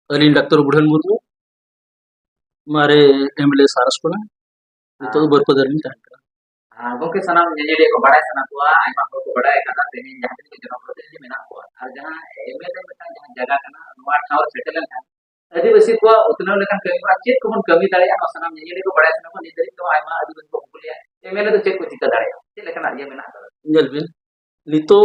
Ali doctor बुढ़न Murmu मारे MLA सारस को नितो बरपदर में तहन करा गोके सनाम ñeñeɗe ko baɗay sana kuwa ayma hol ko baɗay kana teni jahan tini जनप्रतिनिधि मेना kuwa ar jahan एमएलए मिtan jahan jaga kana nuwa ठाव सेटल kan आदिवासी को उतना लेकिन कई बार चेक को कमी दाड़े या सनाम ñeñeɗe को baɗay sana को निदरी तो ayma आदिवासी को कुलिया एमएलए तो चेक को चिका दाड़े चेक लेकिन ये मेना जल बिन नितो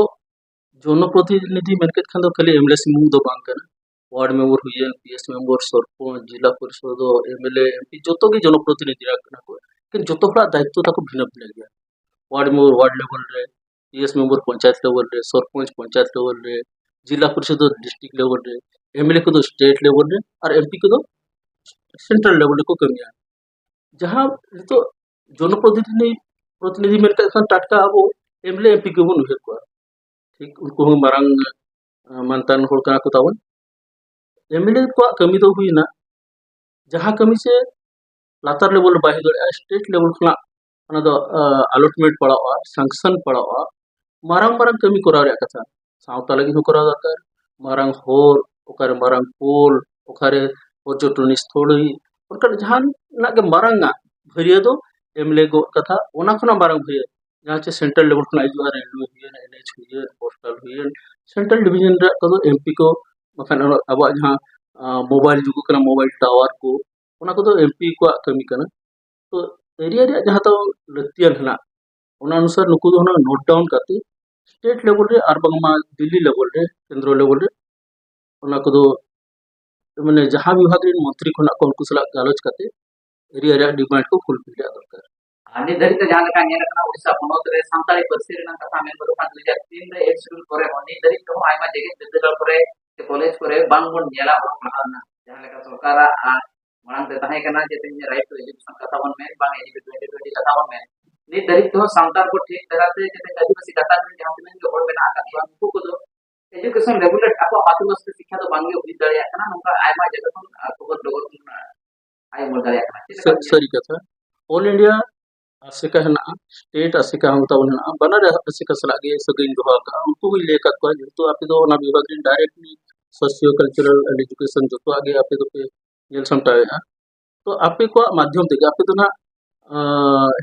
जनप्रतिनिधि मेनकेत खान दो खाली एमएलए सिमु दो बांग kana वार्ड मेंबर हुए पीएस मेंबर सरपंच जिला परिषद एमएलए एमपी जोतो की जनप्रतिनिधि रखना को लेकिन जोतो बड़ा दायित्व ताको भिन्न भिन्न गया वार्ड मेंबर वार्ड लेवल रे पीएस मेंबर पंचायत लेवल रे सरपंच पंचायत लेवल रे जिला परिषद डिस्ट्रिक्ट लेवल रे एमएलए को तो स्टेट लेवल रे और एमपी को तो सेंट्रल लेवल को कमिया जहां तो जनप्रतिनिधि प्रतिनिधि मेनका खान टाटका अब एमएलए एमपी को बन उहे को ठीक उनको मारंग मानतान होड़ का को तावन एमएलए को कमी तो हुई ना जहां कमी से लातार लेवल बाहि दड़े स्टेट लेवल खना अना दो अलॉटमेंट पड़ावा सैंक्शन पड़ावा मारंग मारंग कमी करा रे कथा सावता लगी करा दरकार मारंग होर ओकारे मारंग पोल ओकारे पर्यटन स्थल उनका जहान ना के मारंगा भरिया दो एमएलए को कथा ओना खना मारंग भरिया जहां से सेंट्रल लेवल खना इजुआ रेलवे हुई एनएच हुई पोस्टल हुई सेंट्रल डिवीजन रे कदो एमपी को मखान अब जहां मोबाइल जुगु कना मोबाइल टावर को ओना को तो एमपी को कमी कना तो एरिया रे जहां तो लतियन हना ओना अनुसार नुकु दो हना नोट डाउन करते स्टेट लेवल रे आर बंगमा दिल्ली लेवल रे केंद्र लेवल रे ओना को दो माने जहां विभाग रे मंत्री खना को उनको सला गालोच करते एरिया रे डिमांड को फुलफिल दरकार ani dari te jahan kan ñene kana odisha ponot re santali parsi re kata men ko kan 2003 re ek schedule kore honi dari to ayma jege biddyagal kore ke college kore bang bon ñela or pahana jahan leka sarkara marang te tahe kana je tin right to education kata bon men bang ini 2020 kata bon men ni dari to santar ko ठीक तरह से जे आदिवासी kata men jahan men jo hor bena ka tuan ko do education regulate apa मातृभाषा शिक्षा तो बांगे हुई दड़े kana नोका ayma जगह kon खबर Dogar ay mol dare kana सरी कथा ऑल इंडिया आसिका है ना स्टेट आसिका हम तो ना बनर आसिका सलागे सगइन दोहा का उनको भी लेकर को तो आप तो ना विभाग रे directly socio cultural and education जो तो आगे आप तो पे जेल समटावे तो आप को माध्यम ते आप तो ना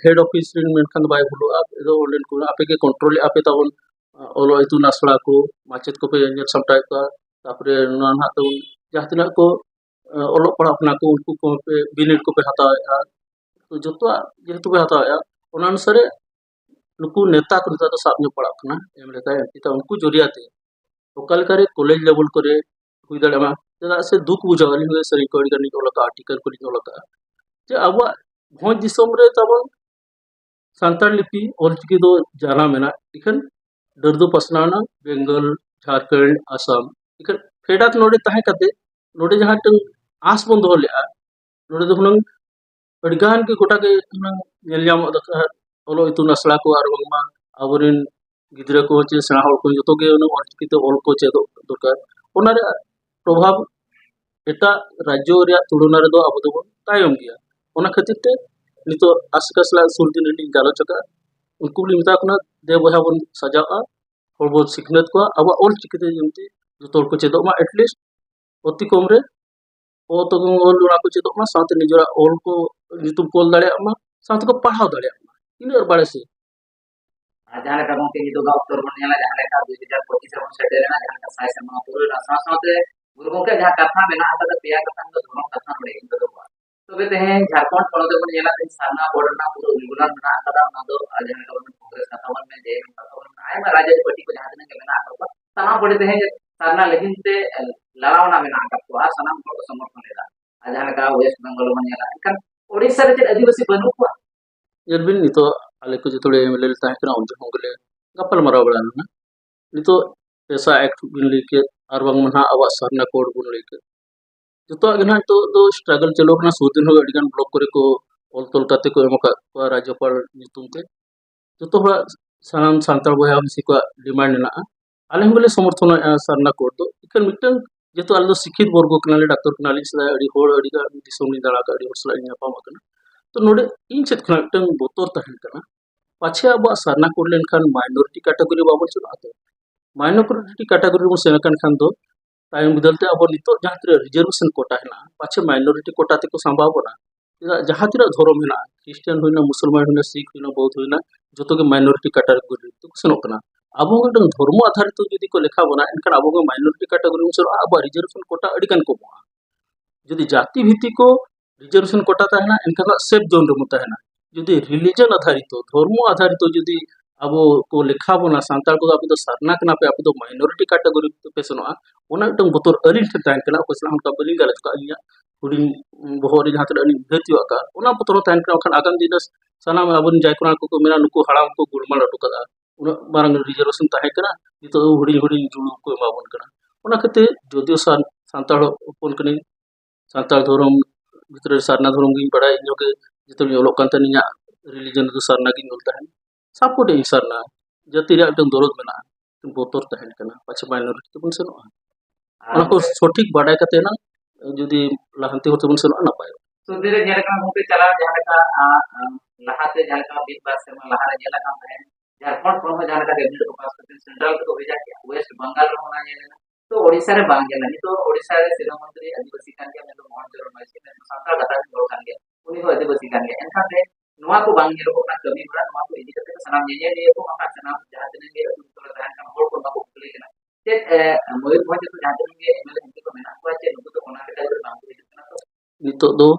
हेड ऑफिस रे मेन खान बाय बोलो आप तो ऑनलाइन को आप के कंट्रोल आप तो ओलो इतु नासड़ा को माचेत को पे जेल समटावे का तापरे ना ना तो जहां को ओलो पढ़ा अपना को उनको को पे बिनिट को पे हतावे तो जो जेहेतु पे हतावे ओना अनुसारे नुकु नेता को नेता तो साब ने पड़ा कना एमएलए का एमपी ता उनको जरियाते ओकल करे कॉलेज लेवल करे हुई दड़मा चेदा से दुख बुझावली हुए से रिकॉर्ड करने को लगा आर्टिकल को लिखो लगा जे अब भोज दिसोम रे तबन सांताल लिपि ऑलचिकी दो जाना मेना इखन दर्दो पसनाना बेंगल झारखंड आसाम इखन फेडात नोडे ताहे कते नोडे जहां टंग आस बंद हो लेआ नोडे तो हुनंग अड़गान के गोटा के हुनंग नेल जाम दका ओलो इतुन असला को आर बंगमा आवरिन गिद्रा को चे सेना हल को जतो के उन ऑलचिकी ते ऑल को चे दरकार ओना रे प्रभाव एटा राज्य रे तुलना रे दो अब दो तायम गया ओना खातिर ते नितो आसकासला सुरदिन नी गालोचका उनको भी मिता कना दे बहा बन सजाआ और बहुत सिखनत को अब ऑल चिकते जमती जो तोड़ को चेदो मा एटलीस्ट अति कम रे ओ तो ऑल लोरा को चेदो मा साथ निजरा ऑल को नितुम कोल दाड़े मा साथ को पढ़ाव दाड़े मा इन और बड़े से जहाँ लेका गौके हिदो गाँव तोर बन जाला जहाँ लेका 2025 रे सेटल ना जहाँ का साइज मा पूरे ना साथ-साथ गुरु गौके जहाँ कथा मेना आता पेया कथा तो धर्म कथा नोड़े इन दो तो बे ते झारखंड पड़ो बन जाला ते साना बॉर्डर ना पूरा उलगुलान मेना आता ना दो जहाँ का कांग्रेस कथा बन में जे कथा बन आय मा राज्य पार्टी को जहाँ के मेना आता साना पड़े ते साना लेकिन ते लड़ावना मेना आता को साना को समर्थन लेदा जहाँ का वेस्ट बंगाल बन जाला इनका ओडिसा रे आदिवासी बनु को यरबिन नितो आले को जतोड़े एमएलए ताहे कना उन होंगले गपल मराव बड़ा ना नितो पैसा एक्ट बिन लेके आर बंग मना आवा सरना कोड बुन लेके जतो अगना तो स्ट्रगल चलो कना सुदिन हो अडिगन ब्लॉक करे को ऑल तोल काते को एमका को राज्यपाल नितुम ते जतो बड़ा सानाम सांताल बया हमसी को डिमांड ना आले होंगले समर्थन सरना कोड तो इकन मिटन जेतो आलो शिक्षित वर्ग कनाले डॉक्टर कनाले सदा अडी होड़ अडिगा दिसोम नि दाला का अडी होसला न्यापाम कना तो नोडे इन चेत खना मिटन बोतर तहन कना पाछे अब सरना कोड लेन खान माइनॉरिटी कैटेगरी बाबल चला तो माइनॉरिटी कैटेगरी में सेन खान दो तायम बदलते अब नितो जहाँ तीन रिजर्वेशन कोटा है पाचे माइनॉरिटी कोटा तक सांबा बना जहाँ तीन धर्म है क्रिस्टियन होना मुसलमान होना सिख होना बौद्ध होना जो के माइनॉरिटी कैटेगरी तो सेनों अब धर्म आधारित जो को लेखा बना एनखान अब माइनॉरिटी कैटेगरी में सेनों अब रिजर्वेशन कोटा अड़ीगान को जुदी जाति भित्ति को रिजर्वेशन कोटा तहना एनखान सेफ जोन रे तहना जुदी रिलीजन आधारित धर्म आधारित जुदी अब को लेखा बना सांताल को आप सारना कना पे आप माइनॉरिटी कैटेगरी पे सेनों ओना मिटन बतर अलिन ठे तान कना कोसला हमका बलिंग गलत का इया हुडिन बहोरी जहां तक अलिन भेतियो का ओना बतर तान कना खान आगाम दिन सनाम अबन जायकोना को मेना नुको हड़ाम को गुड़माल अटो कदा उना मारंग रिजर्वेशन ताहे कना नितो हुडिन हुडिन जुड़ू को माबन कना ओना खते जदियो सांताल ओपन कनी सांताल धर्म भितर सारना धर्म गिन बड़ा इनो के जितो ओलो कान तनिया रिलीजन तो सारना गिन बोलता है सपोर्ट इन सारना जति रे मिटन दरद मेना बोतर तहन कना पाछे माइनॉरिटी तो बन सेनों ओना को सठिक बाडाय कते ना जुदी लाहंती होते बन सेनों नपाय सुधीर जेलका मुके चला जहां का लहाते जहां का 20 बार से लहा रे जेलका है झारखंड प्रमुख जहां का कैबिनेट को पास करते सेंट्रल को भेजा के वेस्ट बंगाल रे होना जेलेना तो ओडिसा रे बांग गेला तो ओडिसा रे शिरो मंत्री आदिवासी कान के में तो मोहन जरूर माइसी में सांता गता के लोग कान के उनी को आदिवासी कान के एनका ते नवा को बांग गेलो को कमी बड़ा नवा को इदी करते सनाम जे लिए को का सनाम जहां तने के तो रहन का होड़ को ना को लेना ते मयूर भोज तो जहां तने के एमएलए एमपी को मेना को चे नुको तो कोना के टाइगर बांग को जितना तो नितो दो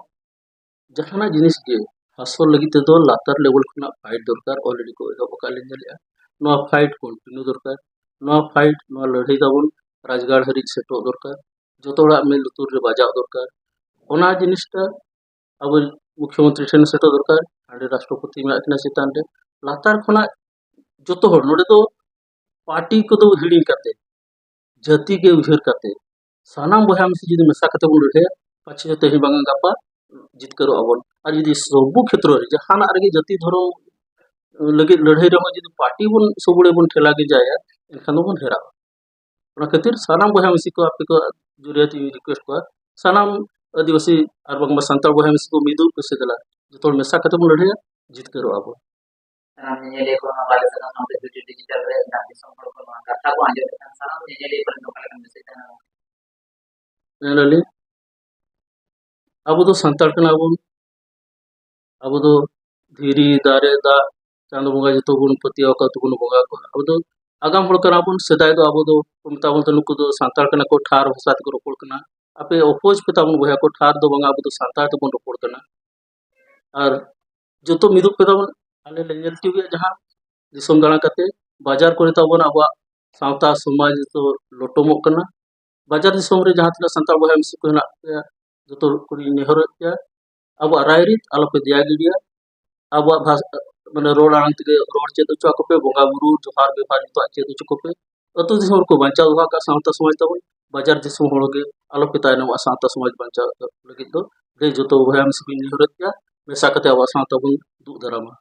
जहाना जिनिस के हासल लगी ते दो लातर लेवल खुना फाइट दरकार ऑलरेडी को एहो का ले जलिया नो फाइट कंटिन्यू दरकार नो फाइट नो लड़ाई दाबन राजगाड़ हरिज सेटो दरकार जोतोड़ा में लुतुर रे बाजा दरकार ओना जिनिसटा अब मुख्यमंत्री ठेन सेटो दरकार आडे राष्ट्रपति में अखना सितान रे लातार खुना जोतो हर नोडे तो पार्टी को तो हिडिंग करते जाति के उहेर करते सानाम बहा में जुदी मेसा कते बन लड़े पाछे ते ही बांगा गापा जित करो अबन और जुदी सबु क्षेत्र रे जहाना रे जाति धर्म लगे लड़ाई रे जुदी पार्टी बन सबुड़े बन ठेला के जाया एनखान बन हेरा ओना खातिर सानाम बहा में को आपे को जुरियाती रिक्वेस्ट को सानाम आदिवासी और बंग संताल बहा में को मिदु को से दला जो मेसा कते बन लड़े जित करो अबन सनाम ने ले को बाले सना सामते डिजिटल रे ना दिसम को कथा को आजे सनाम ने ले पर लोकल का मैसेज ना नली अब तो संताल कना बन अब तो धीरी दारे दा चांद बंगा जो बन पतिया का तो बंगा को अब तो आगाम हड़ कना बन सेदाय तो अब तो मताबन तो नुको तो संताल कना को ठार भाषा को रोपड़ कना आपे अपोज पे ताबन बया को ठार दो बंगा अब तो संताल तो बन रोपड़ कना और जो तो मिदु पे ताबन आले लेंजल टीवी जहां दिसम दाना कते बाजार करे ताबन अब सावता समाज तो लोटोमो कना बाजार दिसम रे जहां तना संताल बया मिस को हेना जो तो कुड़ी नेहर या अब रायरित आलोपे दिया गिडिया अब माने रोड आंत के रोड चेदु चको पे बोंगा बुरु जोहार बेफार तो चेदु चको पे अतु दिसम को बंचा दुहा का सावता समाज तब बाजार दिसम होगे आलोपे तायनम सावता समाज बंचा लगित दो दे जो तो बया मिस को नेहर या मेसा कते अब सावता बन दु दरामा